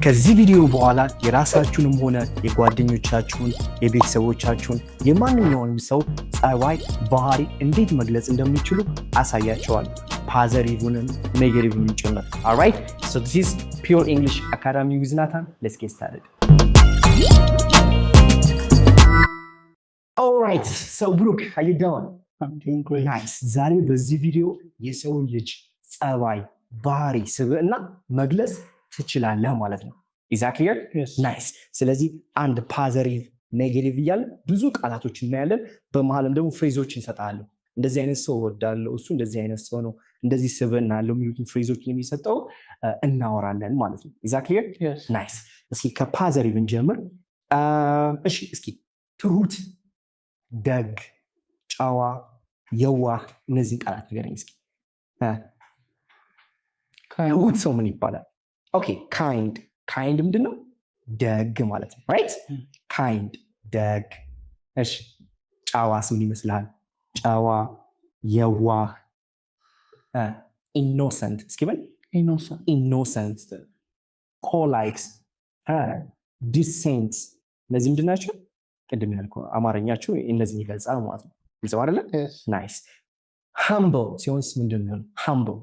ከዚህ ቪዲዮ በኋላ የራሳችሁንም ሆነ የጓደኞቻችሁን የቤተሰቦቻችሁን የማንኛውንም ሰው ጸባይ ባህሪ እንዴት መግለጽ እንደሚችሉ አሳያቸዋለሁ ፖዚቲቭንም ኔጌቲቭንም ጭምር alright so this is Pure English Academy with Nathan let's get started alright so Brooke how you doing I'm doing great. nice ዛሬ በዚህ ቪዲዮ የሰው ልጅ ጸባይ ባህሪ ስብዕና መግለጽ ትችላለህ ማለት ነው is that clear Yes. nice ስለዚህ አንድ ፖዚቲቭ ኔጌቲቭ እያለ ብዙ ቃላቶች እናያለን በመሃልም ደግሞ ፍሬዞች እንሰጣለን እንደዚህ አይነት ሰው ወዳለው እሱ እንደዚህ አይነት ሰው ነው እንደዚህ ስብዕና አለው የሚሉትን ፍሬዞች የሚሰጠው እናወራለን ማለት ነው is that clear Yes. nice እስኪ ከፖዚቲቭ እንጀምር እሺ እስኪ ትሁት ደግ ጨዋ የዋህ እነዚህ ቃላት ንገረኝ እስኪ ትሁት ሰው ምን ይባላል ኦኬ ካይንድ ምንድነው ደግ ማለት ነው ራይት ካይንድ ደግ እሺ ጨዋ ሰው ምን ይመስላል ጨዋ የዋህ ኢኖሰንት እስኪ በል ኢኖሰንት ፖላይት ዲሴንት እነዚህ ምንድን ናቸው ቅድም ያልኩህ አማርኛችሁ እነዚህን ይገልጻል ማለት ነው ግልጽ አይደለ Yes. ናይስ ሃምብል ሲሆንስ ምንድን ነው ሃምብል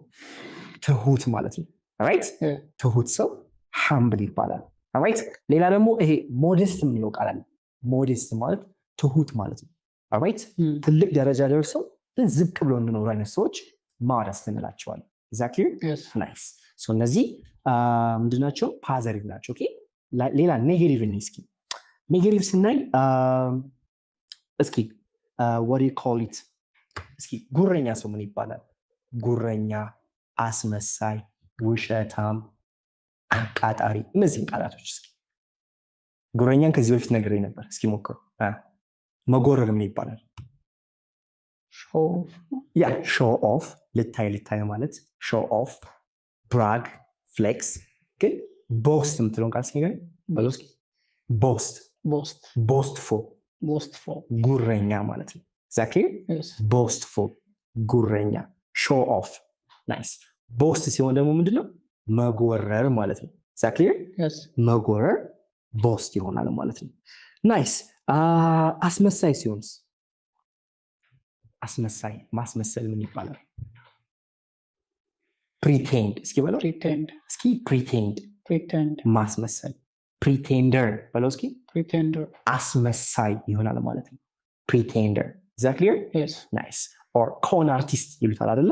ትሁት ማለት ነው ራይት Yeah. ትሁት ሰው ሃምብል ይባላል ራይት ሌላ ደግሞ ይሄ ሞዴስት የምንለው ቃል አለ ሞዴስት ማለት ትሁት ማለት ነው ራይት ትልቅ ደረጃ ደርሰው ግን ዝቅ ብሎ የሚኖሩ አይነት ሰዎች ሞዴስት እንላቸዋለን ኤግዛክትሊ Yes. ናይስ ሶ እነዚህ ምንድን ናቸው ፖዚቲቭ ናቸው ኦኬ ሌላ ኔጌቲቭ ነው እስኪ ኔጌቲቭ ስናይ እስኪ what do you call it እስኪ ጉረኛ ሰው ምን ይባላል ጉረኛ አስመሳይ ውሸታም አቃጣሪ እነዚህን ቃላቶች እስኪ ጉረኛን ከዚህ በፊት ነግሬ ነበር እስኪ ሞክሩ መጎረር ምን ይባላል Show. ያ show off ልታይ ማለት show off brag flex ግን boast የምትለውን ቃል እስኪ ንገረኝ በለው እስኪ boastful Boastful. ጉረኛ ማለት ነው exactly Yes. boastful ጉረኛ show off nice boast ሲሆን ደግሞ ምንድነው መጎረር ማለት ነው exactly Yes. መጎረር boast ይሆናል ማለት ነው nice አስመሳይ ሲሆንስ አስመሳይ ማስመሰል ምን ይባላል pretend እስኪ በለው Pretend. እስኪ pretend ማስመሰል pretender በለው እስኪ Pretender. አስመሳይ ይሆናል ማለት ነው pretender is that clear Yes. nice or con artist ይሉታል አይደለ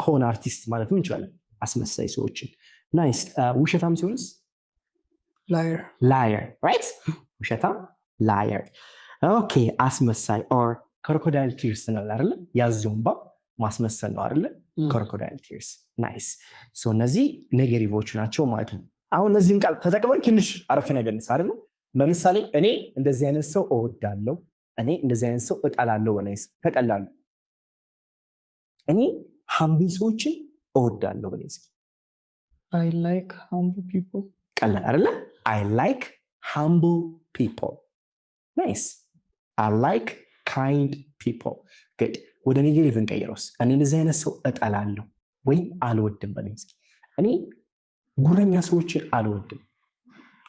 con artist ማለት እንችላለን አስመሳይ ሰዎችን nice ውሸታም ሲሆንስ liar right ውሸታም liar okay አስመሳይ or crocodile tears ነው አይደለ ያዞምባ ማስመሰል ነው አይደለ crocodile tears nice so እነዚህ ኔጌቲቮች ናቸው ማለት ነው አሁን እነዚህን ቃል ተጠቅመን ትንሽ አረፍተ ነገር እንሰራለን ለምሳሌ እኔ እንደዚህ አይነት ሰው እወዳለሁ እኔ እንደዚህ አይነት ሰው እጠላለሁ ወይስ ተቀላሉ እኔ ሃምብል ሰዎችን እወዳለሁ ወይስ I like humble people. ቀላል አይደለ I like humble people nice I like kind people good ወደ ኔጌቲቭ እንቀይረውስ እኔ እንደዚህ አይነት ሰው እጠላለሁ ወይ አልወድም ወይስ እኔ ጉረኛ ሰዎችን አልወድም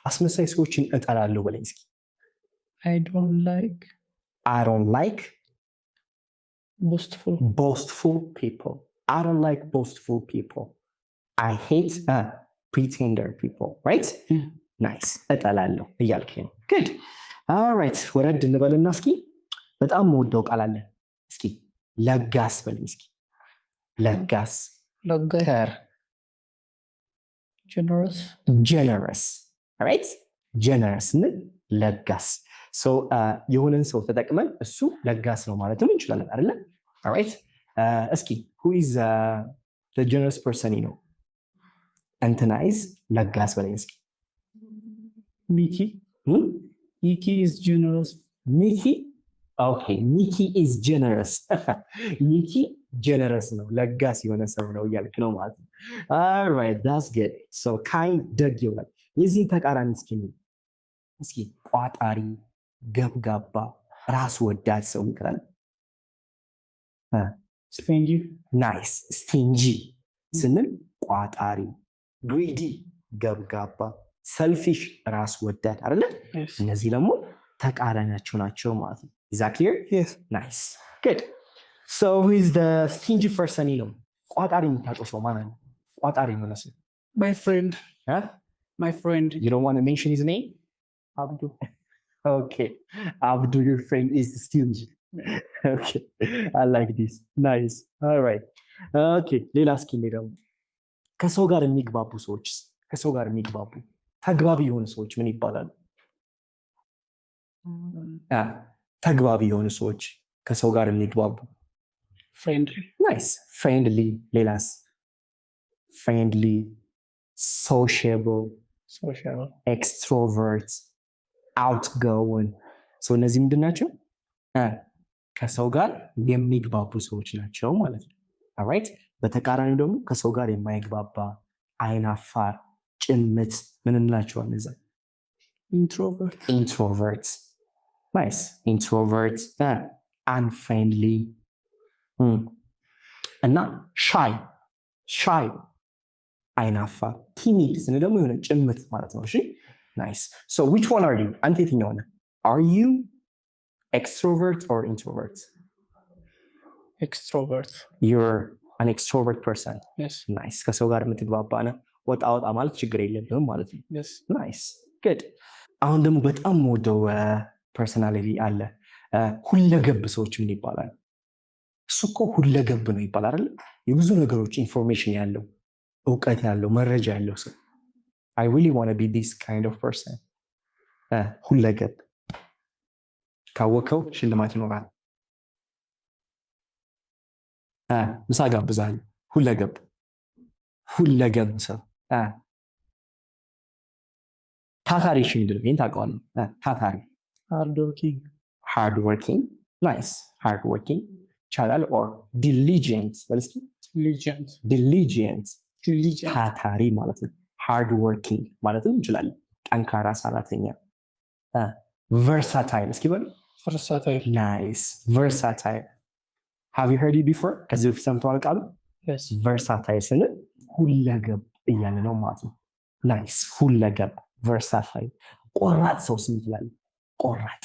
አስመሳይ ሰዎችን እጠላለሁ በለኝ እስኪ I don't like boastful people I don't like boastful people I hate pretender people right nice እጠላለሁ እያልክ ነው good all right ወረድ እንበልና እስኪ በጣም የምወደው ቃል አለ እስኪ ለጋስ በለኝ እስኪ ለጋስ Lagay. generous right generous ነው ለጋስ so የሆነን ሰው ተጠቅመን እሱ ለጋስ ነው ማለት ነው እንችላለን አይደል alright እስኪ who is the generous person you know antonize ለጋስ በለኝ እስኪ Mickey is generous. Mickey okay Mickey is generous Mickey generous ነው ለጋስ የሆነ ሰው ነው እያልክ ነው ማለት ነው alright that's good so kind ደግ ይሆናል የዚህ ተቃራኒ እስኪ ቋጣሪ ገብጋባ ራስ ወዳድ ሰው ይቀራል Stingy. nice stingy ስንል ቋጣሪ greedy ገብጋባ ሰልፊሽ ራስ ወዳድ አይደለ? Yes. እነዚህ ደግሞ ተቃራኒያቸው ናቸው ማለት ነው። Is that clear? Yes. Nice. Good. So who is the stingy person ይለው? ቋጣሪ የምታውቀው ሰው ማን ነው? ቋጣሪ የሆነ ሰው? My friend. Huh? My friend. You don't want to mention his name? Abdu. Okay. Abdu, your friend is stingy. Okay. I like this. Nice. All right. Okay. ሌላ እስኪ ደግሞ ከሰው ጋር የሚግባቡ ሰዎች ከሰው ጋር የሚግባቡ ተግባቢ የሆኑ ሰዎች ምን ይባላሉ? ተግባቢ የሆኑ ሰዎች ከሰው ጋር የሚግባቡ Friendly. ናይስ ፍሬንድሊ ሌላስ ፍሬንድሊ ሶሺየብል Social. ኤክስትሮቨርት አውትጎዊንግ ሰው እነዚህ ምንድን ናቸው? ከሰው ጋር የሚግባቡ ሰዎች ናቸው ማለት ነው። ኦልራይት በተቃራኒው ደግሞ ከሰው ጋር የማይግባባ አይናፋር ጭምት ምን እንላቸዋለን? እዛ Introvert. ኢንትሮቨርት ናይስ ኢንትሮቨርት አንፍሬንድሊ እና ሻይ አይናፋር ቲሚድ ስን ደግሞ የሆነ ጭምት ማለት ነው። እሺ ናይስ ሶ ዊች ዋን አር ዩ? አንተ የትኛው ነህ? አር ዩ ኤክስትሮቨርት ኦር ኢንትሮቨርት? Extrovert. You're an extrovert person. Yes. ናይስ ከሰው ጋር የምትግባባ ነህ። ወጣ ወጣ ማለት ችግር የለብህም ማለት ነው። Yes. ናይስ ግድ። አሁን ደግሞ በጣም የምወደው ፐርሰናሊቲ አለ። ሁለገብ ሰዎች ምን ይባላል? እሱ እኮ ሁለገብ ነው ይባላል አይደል? የብዙ ነገሮች ኢንፎርሜሽን ያለው እውቀት ያለው መረጃ ያለው ሰው። I really want to be this kind of person. ሁለገብ ካወቀው ሽልማት ይኖራል። ምሳ ጋብዛለሁ። ሁለገብ ሰው ታታሪ እሺ ምንድን ነው? ይሄን ታውቀዋለህ? ታታሪ Hardworking. ሃርድ ወርኪንግ ናይስ ሃርድ ወርኪንግ ይቻላል። ኦር ዲሊጀንት በልስኪ Diligent. ዲሊጀንት Diligent. ታታሪ ማለት ነው። ሃርድ ወርኪንግ ማለትም እንችላለን። ጠንካራ ሰራተኛ። ቨርሳታይል እስኪ በሉ። Versatile. ናይስ ቨርሳታይል ሃቭ ዩ ሄርድ ኢት ቢፎር? ከዚህ በፊት ሰምተዋል ቃሉ? Yes. ቨርሳታይል ስንል ሁለገብ እያለ ነው ማለት ነው። ናይስ ሁለገብ ቨርሳታይል። ቆራጥ ሰው ስም ይላል። ቆራጥ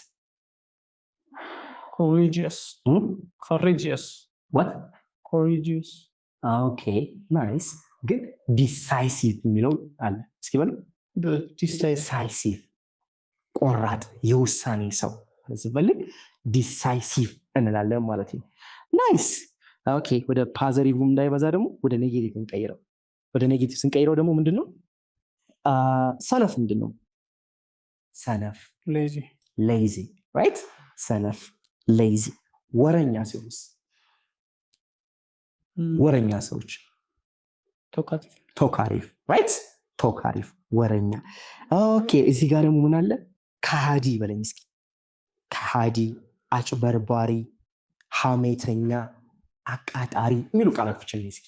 Courageous. Courageous. what? Courageous. ኦኬ ናይስ። ግን ዲሳይሲቭ የሚለው አለ። እስኪ በሉ ዲሳይሲቭ ቆራጥ የውሳኔ ሰው ስንፈልግ ዲሳይሲቭ እንላለን ማለት ነው። ናይስ ኦኬ። ወደ ፓዘቲቭ እንዳይበዛ ደግሞ ወደ ኔጌቲቭ እንቀይረው። ወደ ኔጌቲቭ ስንቀይረው ደግሞ ምንድን ነው? ሰነፍ ምንድን ነው? ሰነፍ Lazy. ሌዚ ራይት። ሰነፍ ሌዚ። ወረኛ ሲሆንስ? ወረኛ ሰዎች Talkative. ቶካሪፍ ራይት። ቶካሪፍ ወረኛ። ኦኬ እዚህ ጋር ደግሞ ምን አለ? ከሃዲ በለኝ እስኪ። ከሃዲ፣ አጭበርባሪ፣ ሐሜተኛ፣ አቃጣሪ የሚሉ ቃላቶችን እስኪ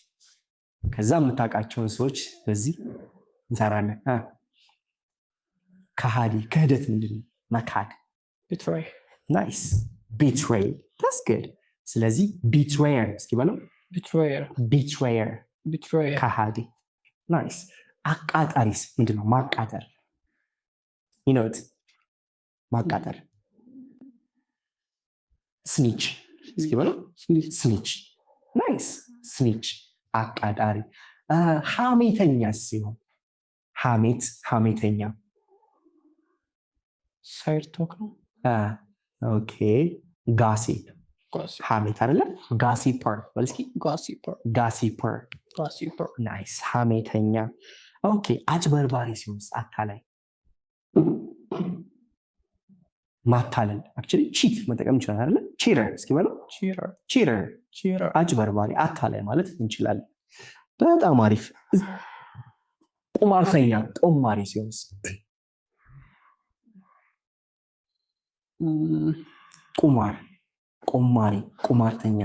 ከዛ የምታውቃቸውን ሰዎች በዚህ እንሰራለን። ከሃዲ ክህደት ምንድን ነው? መካድ። Betray. ናይስ ቢትሬይ ታስ ጉድ። ስለዚህ ቢትሬየር እስኪ በለው። Betrayer. ቢትሬየር Betrayer. ከሃዲ። ናይስ አቃጣሪስ ምንድን ነው? ማቃጠር። ይኖት ማቃጠር። ስኒች እስኪ በለው። ስኒች ናይስ ስኒች አቃጣሪ። ሐሜተኛ ሲሆን ሐሜተኛ Side talk. No? ኦኬ ጋሲፕ Gossip. ሐሜት አይደለ? ጋሲፐር በልስኪ Gossiper. ጋሲፐር Gossiper. ናይስ ሐሜተኛ። ኦኬ አጭበርባሪ ሲሆን አታላይ ማታለል አክቹሊ ቺት መጠቀም እንችላለን አይደለ? ቺተር እስኪ በለው። Cheater. ቺተር Cheater. አጭበርባሪ አታላይ ማለት እንችላለን። በጣም አሪፍ። ቁማርተኛ ጦማሪ ሲሆንስ? ቁማሪ ቁማርተኛ።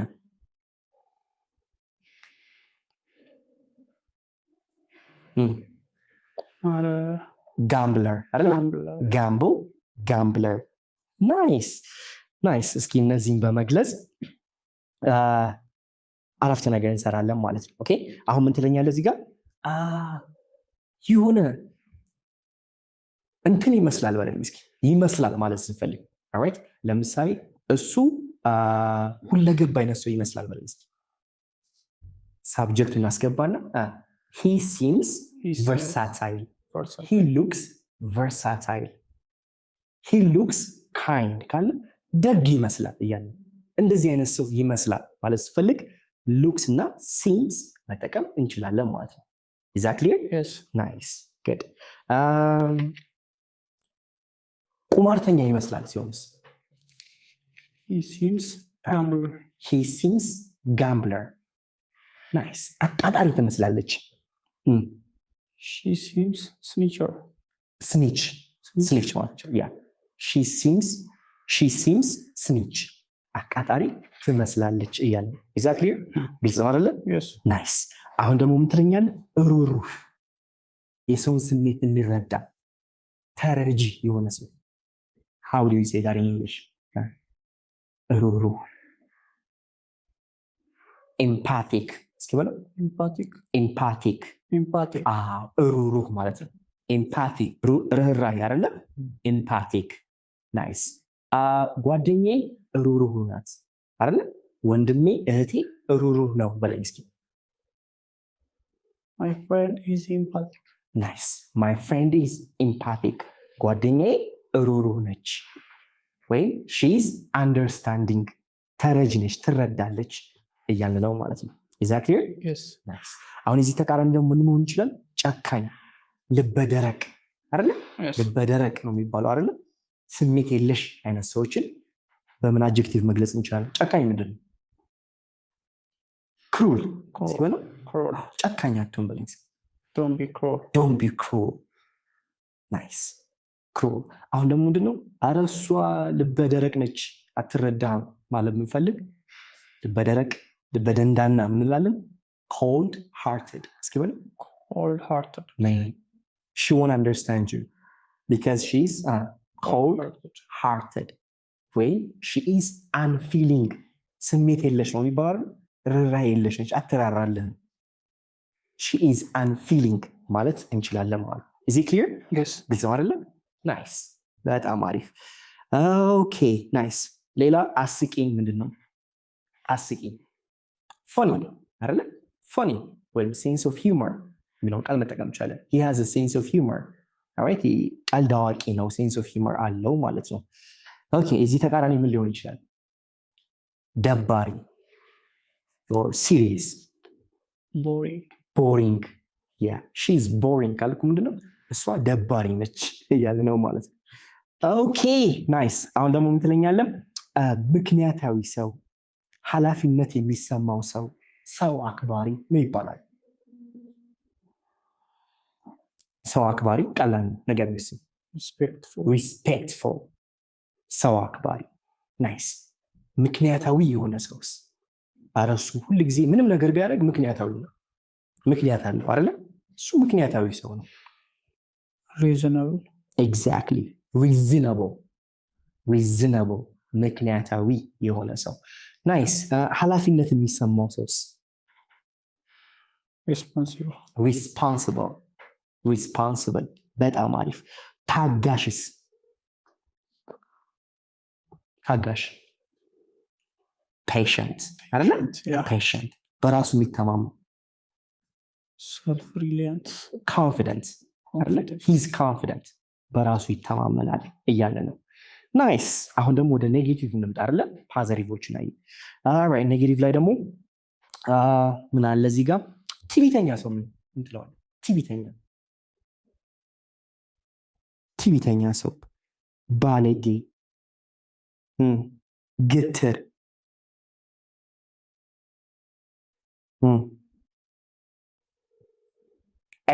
ጋምብለር አይደል? Gambler. ጋምብለር። ናይስ ናይስ። እስኪ እነዚህን በመግለጽ አረፍተ ነገር እንሰራለን ማለት ነው። ኦኬ አሁን ምን ትለኛለህ እዚህ ጋር? የሆነ እንትን ይመስላል በለን እስኪ ይመስላል ማለት ስንፈልግ ኦልራይት ለምሳሌ እሱ ሁለገብ አይነት ሰው ይመስላል በለን እስኪ ሳብጀክት እናስገባና he seems versatile he looks versatile he looks kind ካለ ደግ ይመስላል እያለ እንደዚህ አይነት ሰው ይመስላል ማለት ስፈልግ looks እና seems መጠቀም እንችላለን ማለት ነው is that clear Yes. nice good ቁማርተኛ ይመስላል ሲሆንስ He seems gambler. he seems gambler nice አጣጣሪ ትመስላለች She seems snitcher. snitch snitch ማለት ነው yeah she seems snitch አቃጣሪ ትመስላለች እያለ is that clear ግልጽ ነው አይደል Yes. ናይስ አሁን ደግሞ ምን ትለኛለህ ሩሩህ የሰውን ስሜት እንረዳ ተረጂ የሆነ ሰው how do you say that in English ሩሩህ empathic እስኪ በለው Empathic. empathic Empathic. ሩሩህ ማለት ነው empathy ርህራሄ አይደለ empathic ናይስ ጓደኛዬ ሩሩህ ናት አይደለ ወንድሜ እህቴ ሩሩህ ነው በለኝ እስኪ My friend is empathic. ናይስ my friend is empathic ጓደኛዬ ሩሩህ ነች ወይም she is understanding ተረጅ ነች ትረዳለች እያልን ነው ማለት ነው is that clear Yes. ናይስ አሁን እዚህ ተቃራኒ ደግሞ ምን መሆን ይችላል ጨካኝ ልበደረቅ አይደለ Yes. ልበደረቅ ነው የሚባለው አይደለ ስሜት የለሽ አይነት ሰዎችን በምን አድጀክቲቭ መግለጽ እንችላለን ጨካኝ ምንድን ነው ክሩል ሲበለው Cruel. ጨካኝ አትሁን በለኝ Don't be cruel. don't be cruel ናይስ ክሩል አሁን ደግሞ ምንድነው ኧረ እሷ ልበደረቅ ነች አትረዳህም ማለት የምንፈልግ ልበደረቅ ልበደንዳና ምንላለን cold hearted እስኪ በለው Cold-hearted. she won't understand you because she's cold hearted ወይ she is unfeeling ስሜት የለሽ ነው የሚባለው ርህራሄ የለሽ ነች አትራራልህም she is unfeeling ማለት እንችላለን ማለት is it clear Yes. ግልጽ ነው አይደለም ናይስ በጣም አሪፍ ኦኬ ናይስ ሌላ አስቂኝ ምንድን ነው አስቂኝ ፈኒ አይደለ ፈኒ ወይም ሴንስ ኦፍ ሂውመር የሚለውን ቃል መጠቀም ይቻላል he has a sense of humor alright ቀልድ አዋቂ ነው ሴንስ ኦፍ ሂውመር አለው ማለት ነው ኦኬ እዚህ ተቃራኒ ምን ሊሆን ይችላል ደባሪ or serious Boring. boring yeah she is boring ካልኩ ምንድነው እሷ ደባሪ ነች እያለ ነው ማለት ነው ኦኬ ናይስ አሁን ደግሞ ምን ትለኛለህ ምክንያታዊ ሰው ኃላፊነት የሚሰማው ሰው ሰው አክባሪ ምን ይባላል ሰው አክባሪ ቀላል ነገር ነው respectful ሰው አክባሪ ናይስ ምክንያታዊ የሆነ ሰውስ አረሱ ሁሉ ጊዜ ምንም ነገር ቢያደርግ ምክንያታዊ ነው ምክንያት አለው አይደል እሱ ምክንያታዊ ሰው ነው Reasonable. exactly reasonable ምክንያታዊ የሆነ ሰው ናይስ ኃላፊነት የሚሰማው ሰውስ Responsible. responsible በጣም አሪፍ ታጋሽስ ታጋሽ patient አይደል Yeah. patient በራሱ የሚተማመን Self-reliant. confident Confident. he's confident በራሱ ይተማመናል እያለ ነው ናይስ አሁን ደግሞ ወደ ኔጌቲቭ እንምጣ አይደለ ፖዚቲቮችን አይ ኦልራይት ኔጌቲቭ ላይ ደግሞ ምን አለ እዚህ ጋር ትዕቢተኛ ሰው ምን እንትለዋለን ትዕቢተኛ ሰው ባለጌ ግትር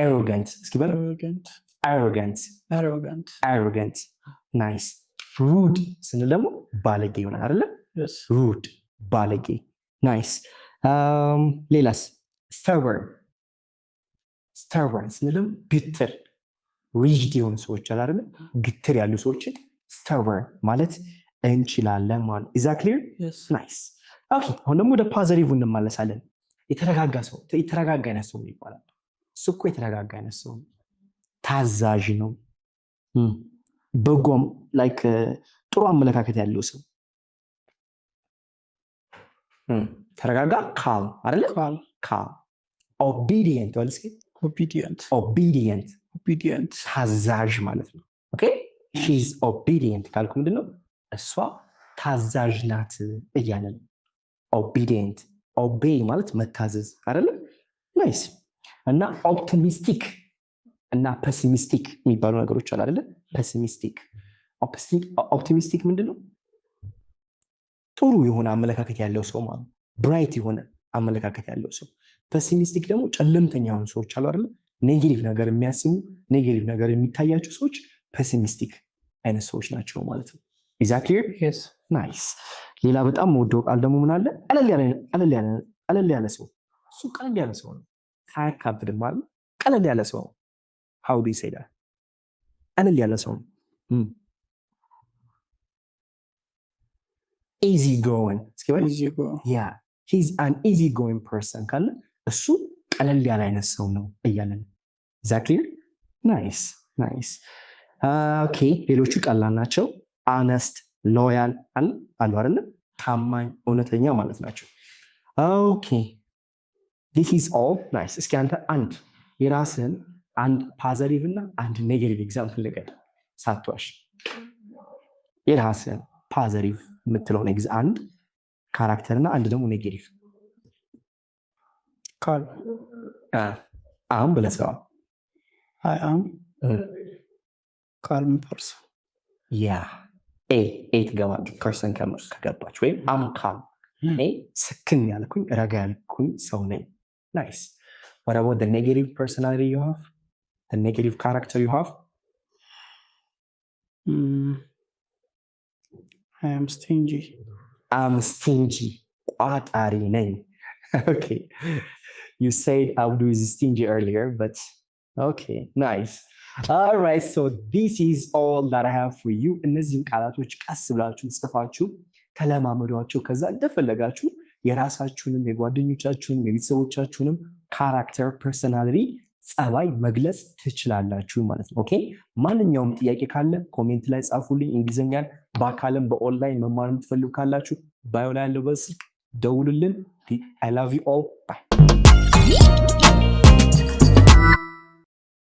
arrogant እስኪ በል arrogant ናይስ ሩድ ስንል ደግሞ ባለጌ ይሆናል አይደለ Yes. ሩድ ባለጌ ናይስ ሌላስ stubborn ስንል ደግሞ ግትር ሪጅድ የሆኑ ሰዎች አለ አይደለ ግትር ያሉ ሰዎችን stubborn ማለት እንችላለን ማለት is that clear Yes. ናይስ ኦኬ አሁን ደግሞ ወደ ፖዚቲቭ እንመለሳለን የተረጋጋ አይነት ሰው ይባላል እሱ እኮ የተረጋጋ አይነት ሰው ታዛዥ ነው በጎም ላይክ ጥሩ አመለካከት ያለው ሰው ተረጋጋ calm አይደለ calm obedient ወልስ obedient ታዛዥ ማለት ነው ኦኬ she is obedient ካልኩ ምንድነው እሷ ታዛዥ ናት እያለ ነው obedient obey ማለት መታዘዝ አይደለ ናይስ እና ኦፕቲሚስቲክ እና ፔሲሚስቲክ የሚባሉ ነገሮች አሉ አይደለ ፔሲሚስቲክ ኦፕቲሚስቲክ ምንድነው ጥሩ የሆነ አመለካከት ያለው ሰው ማለት ብራይት የሆነ አመለካከት ያለው ሰው ፔሲሚስቲክ ደግሞ ጨለምተኛ የሆኑ ሰዎች አሉ አይደለ ኔጌቲቭ ነገር የሚያስቡ ኔጌቲቭ ነገር የሚታያቸው ሰዎች ፔሲሚስቲክ አይነት ሰዎች ናቸው ማለት ነው is that clear yes nice ሌላ በጣም ወደው ቃል ደግሞ ምን አለ ቀለል ያለ ሰው እሱ ቀለል ያለ ሰው ነው ሳያካብድ ማለት ቀለል ያለ ሰው how do you say that ቀለል ያለ ሰው easy going yeah he's an easy going person ካለ እሱ ቀለል ያለ አይነት ሰው ነው እያለን is that clear nice okay ሌሎቹ ቀላል ናቸው honest loyal አሉ አይደል ታማኝ እውነተኛ ማለት ናቸው okay this is all nice እስኪ አንተ አንድ የራስን አንድ ፖዚቲቭ እና አንድ ኔጌቲቭ ኤግዛምፕል ልቀቅ ሳትዋሽ የራስን ፖዚቲቭ የምትለው አንድ ካራክተር እና አንድ ደግሞ ኔጌቲቭ calm ብለሰዋ I am calm person yeah eight ገባች person ከገባች ወይም am calm ስክን ያልኩኝ ረጋ ያልኩኝ ሰው ነኝ nice what about the negative personality you have the negative character you have I am stingy ቋጣሪ ነኝ okay you said Abdu is stingy earlier but okay nice all right so this is all that I have for you እነዚህን ቃላቶች ቀስ ብላችሁ ጽፋችሁ ተለማመዷቸው ከዛ እንደፈለጋችሁ የራሳችሁንም የጓደኞቻችሁንም የቤተሰቦቻችሁንም ካራክተር ፐርሰናሊቲ ጸባይ መግለጽ ትችላላችሁ ማለት ነው ኦኬ ማንኛውም ጥያቄ ካለ ኮሜንት ላይ ጻፉልኝ እንግሊዘኛን በአካልም በኦንላይን መማር የምትፈልጉ ካላችሁ ባዮ ላይ ያለው በስልክ ደውሉልን I love you all bye